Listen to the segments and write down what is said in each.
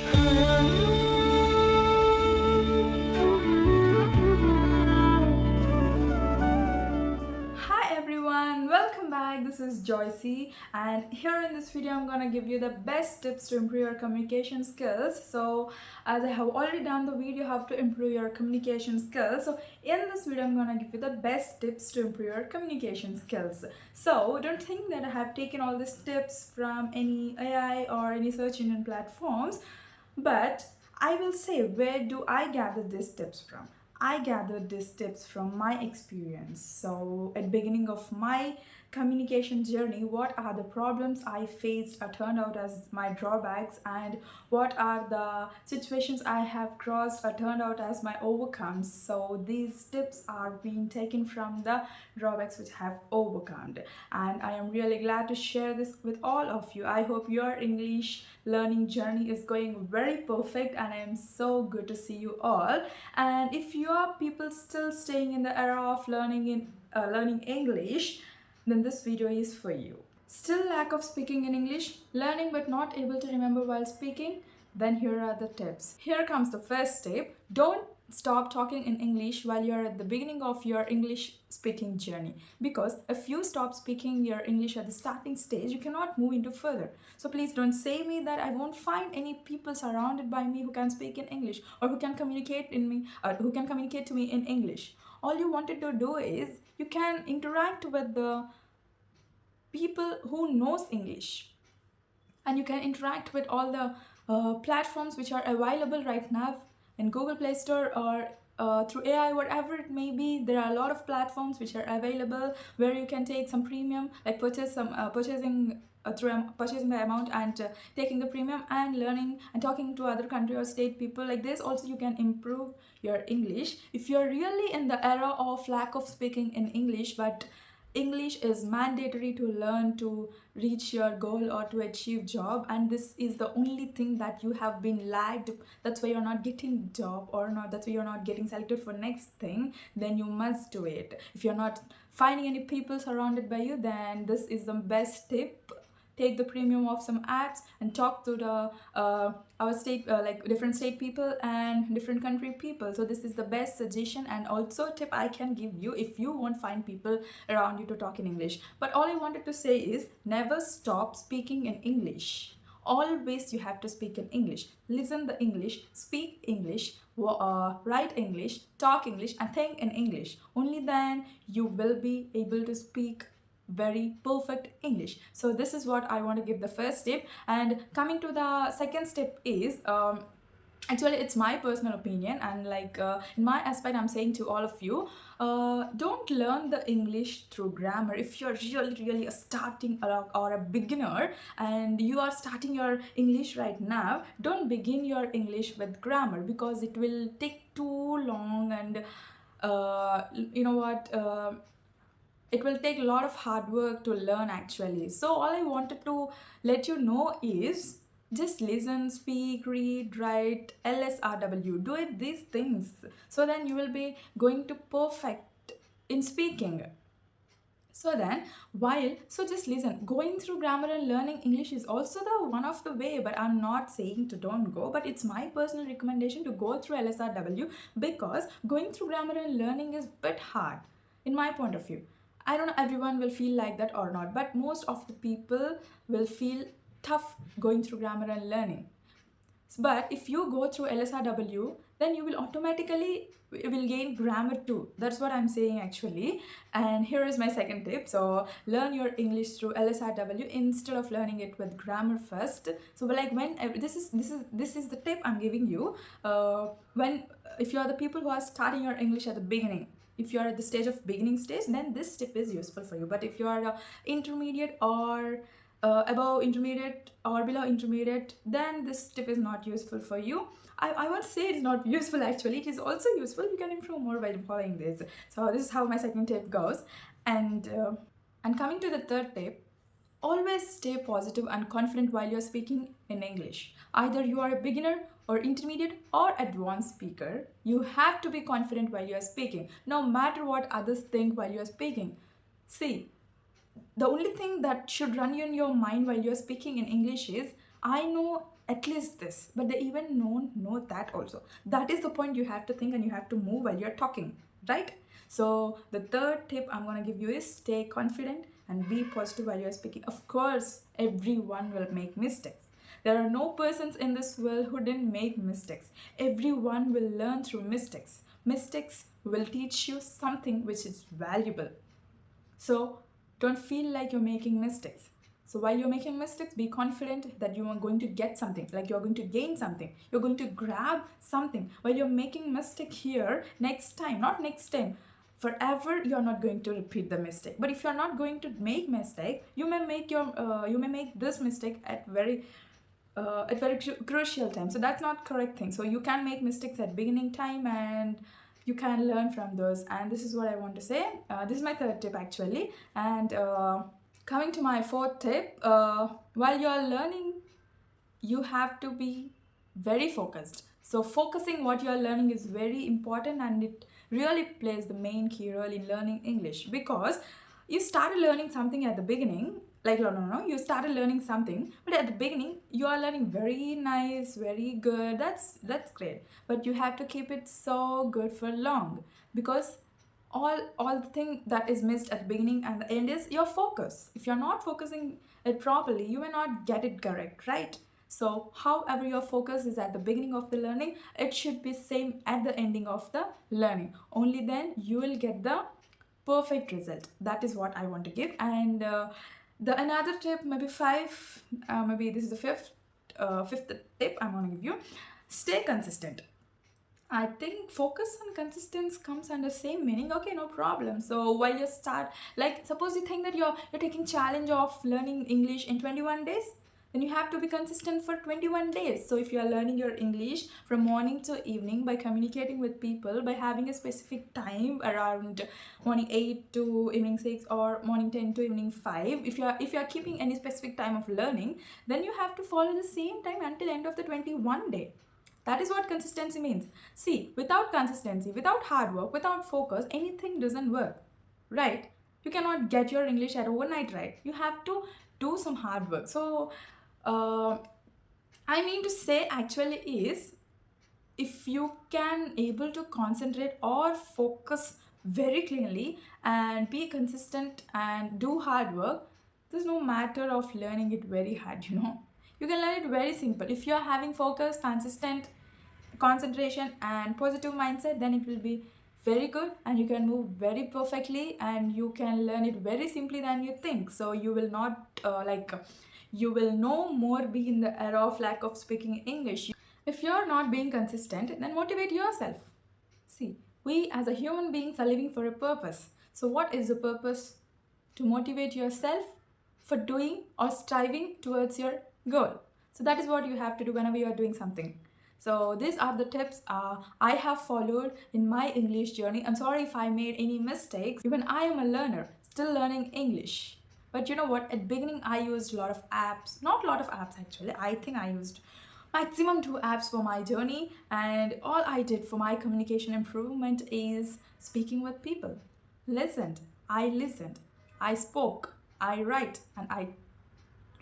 Hi everyone, welcome back. This is Joycey, and here in this video, I'm gonna give you the best tips to improve your communication skills. So, as I have already done the video how to improve your communication skills, so in this video, I'm gonna give you the best tips to improve your communication skills. So, don't think that I have taken all these tips from any AI or any search engine platforms, but I will say, where do I gather these tips from? I gathered these tips from my experience. So, at beginning of my communication journey, what are the problems I faced or turned out as my drawbacks, and what are the situations I have crossed or turned out as my overcomes. So, these tips are being taken from the drawbacks which I have overcome, and I am really glad to share this with all of you. I hope your English learning journey is going very perfect, and I am so good to see you all. And if you are people still staying in the era of learning English, then this video is for you. Still lack of speaking in English, learning but not able to remember while speaking? Then here are the tips. Here comes the first tip. Don't stop talking in English while you're at the beginning of your English speaking journey, because if you stop speaking your English at the starting stage, you cannot move into further. So please don't say me that I won't find any people surrounded by me who can speak in English, or who can communicate to me in English. All you wanted to do is you can interact with the people who knows English, and you can interact with all the platforms which are available right now in Google Play Store, or through AI, whatever it may be. There are a lot of platforms which are available where you can take some premium, like purchasing the amount and taking the premium and learning and talking to other country or state people. Like this also you can improve your English. If you're really in the era of lack of speaking in English, but English is mandatory to learn to reach your goal or to achieve job, and this is the only thing that you have been lagged, that's why you're not getting job, or not, that's why you're not getting selected for next thing, then you must do it. If you're not finding any people surrounded by you, then this is the best tip. Take the premium of some apps and talk to the our state, like different state people and different country people. So this is the best suggestion and also tip I can give you if you won't find people around you to talk in English. But all I wanted to say is, never stop speaking in English. Always you have to speak in English. Listen the English, speak English, write English, talk English, and think in English. Only then you will be able to speak very perfect English. So this is what I want to give the first tip. And coming to the second step is, actually it's my personal opinion, and like in my aspect, I'm saying to all of you, don't learn the English through grammar. If you're really a starting or a beginner and you are starting your English right now, don't begin your English with grammar, because it will take too long, and you know what, it will take a lot of hard work to learn actually. So all I wanted to let you know is, just listen, speak, read, write, LSRW, do it these things, so then you will be going to perfect in speaking. So then, so just listen, going through grammar and learning English is also the one of the way, but I'm not saying to don't go, but it's my personal recommendation to go through LSRW, because going through grammar and learning is a bit hard in my point of view. I don't know everyone will feel like that or not, but most of the people will feel tough going through grammar and learning. But if you go through LSRW, then you will automatically will gain grammar too. That's what I'm saying actually. And here is my second tip. So learn your English through LSRW instead of learning it with grammar first. So like when this is the tip I'm giving you. When if you are the people who are starting your English at the beginning, if you are at the stage of beginning stage, then this tip is useful for you. But if you are intermediate or above intermediate or below intermediate, then this tip is not useful for you. I won't say it's not useful actually, it is also useful. You can improve more by following this. So this is how my second tip goes. And coming to the third tip, always stay positive and confident while you're speaking in English. Either you are a beginner or intermediate or advanced speaker, you have to be confident while you're speaking, no matter what others think while you're speaking. See, the only thing that should run in your mind while you're speaking in English is, I know at least this, but they even know that also. That is the point you have to think and you have to move while you're talking, right? So the third tip I'm going to give you is stay confident and be positive while you're speaking. Of course, everyone will make mistakes. There are no persons in this world who didn't make mistakes. Everyone will learn through mistakes. Mistakes will teach you something which is valuable. So don't feel like you're making mistakes. So while you're making mistakes, be confident that you are going to get something, like you're going to gain something. You're going to grab something. While you're making mistake here, next time, not next time, forever you're not going to repeat the mistake. But if you're not going to make mistake, you may make this mistake at very crucial time. So that's not correct thing. So you can make mistakes at beginning time and you can learn from those. And this is what I want to say. This is my third tip actually. And coming to my fourth tip, while you're learning, you have to be very focused. So focusing what you're learning is very important, and it really plays the main key role in learning English, because you started learning something at the beginning, like no, you started learning something, but at the beginning you are learning very nice, very good, that's great, but you have to keep it so good for long, because all the thing that is missed at the beginning and the end is your focus. If you're not focusing it properly, you may not get it correct, right? So however your focus is at the beginning of the learning, it should be same at the ending of the learning. Only then you will get the perfect result. That is what I want to give. And the another tip, maybe maybe this is the fifth tip I'm going to give you. Stay consistent. I think focus and consistency comes under same meaning. Okay, no problem. So while you start, like suppose you think that you're taking challenge of learning English in 21 days, then you have to be consistent for 21 days. So if you are learning your English from morning to evening by communicating with people, by having a specific time around morning 8 to evening 6 or morning 10 to evening 5, if you are keeping any specific time of learning, then you have to follow the same time until end of the 21 day. That is what consistency means. See, without consistency, without hard work, without focus, anything doesn't work, right? You cannot get your English at overnight, right? You have to do some hard work. So, I mean to say actually is, if you can able to concentrate or focus very clearly and be consistent and do hard work, there's no matter of learning it very hard, you can learn it very simple. If you're having focus, consistent concentration and positive mindset, then it will be very good and you can move very perfectly and you can learn it very simply than you think. So you will not you will no more be in the era of lack of speaking English. If you're not being consistent, then motivate yourself. See, we as a human beings are living for a purpose. So what is the purpose? To motivate yourself for doing or striving towards your goal. So that is what you have to do whenever you are doing something. So these are the tips I have followed in my English journey. I'm sorry if I made any mistakes. Even I am a learner, still learning English. But you know what? At beginning, I used a lot of apps. Not a lot of apps actually. I think I used maximum 2 apps for my journey. And all I did for my communication improvement is speaking with people. Listened. I spoke. I write. And I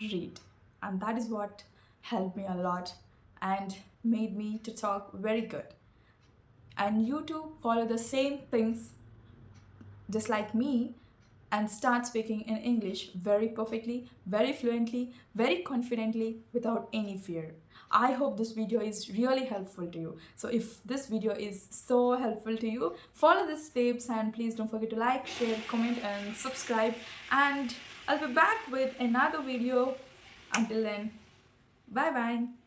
read. And that is what helped me a lot and made me to talk very good. And you too follow the same things just like me and start speaking in English very perfectly, very fluently, very confidently, without any fear. I hope this video is really helpful to you. So if this video is so helpful to you, follow these tips and please don't forget to like, share, comment and subscribe. And I'll be back with another video. Until then, bye bye.